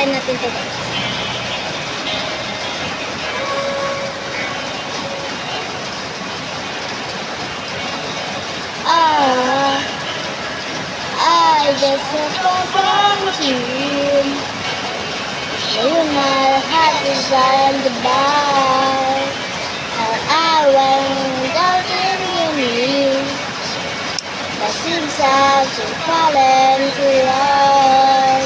try natin ito. I just want to you. You my heart is on the bar. I want to you. But since I've been falling too long,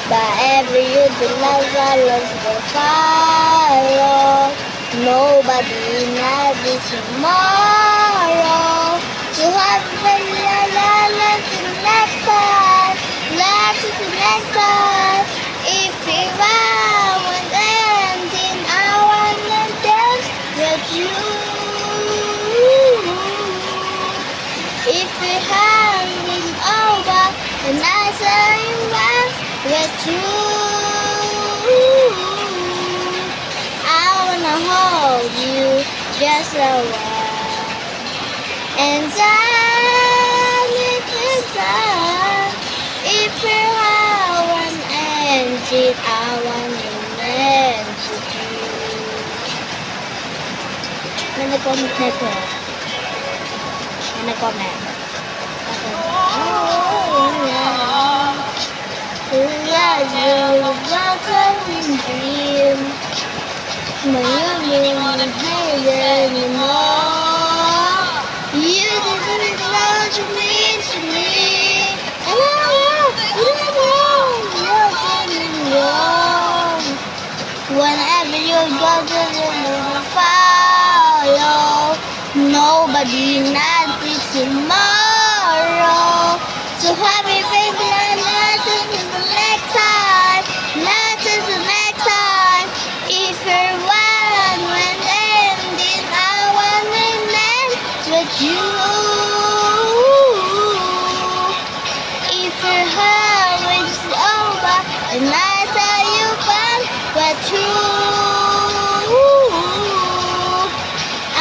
but every year the lives I lost will follow. Nobody knows this tomorrow. So have a to the next time. Let's to the next time. If we want ending, I want to dance with you. If we have been over, and I say well with you. I wanna hold you just a while, and if we have an ending, I want to end with you. May nag-comment na ito. May nag-comment. You didn't know to me, to me. And I know. Whenever you go to the follow, nobody knows tomorrow. So happy baby, not to the next time, not to the next time. If you're one when ending, I want to end with you. If your heart is over, and I tell you one, but you,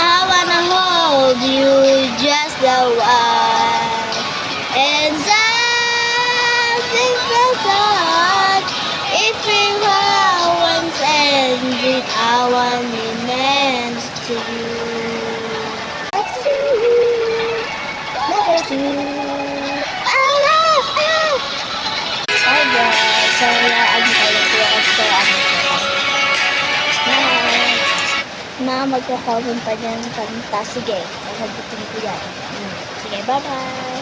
I wanna hold you just a while, and I think that if we were once ended, I want to end to you. Next to you. Hi guys, so ano kayo po ako sa magko-comment pa dyan kanta. Sige, sasagutin ko yan. Sige, bye bye.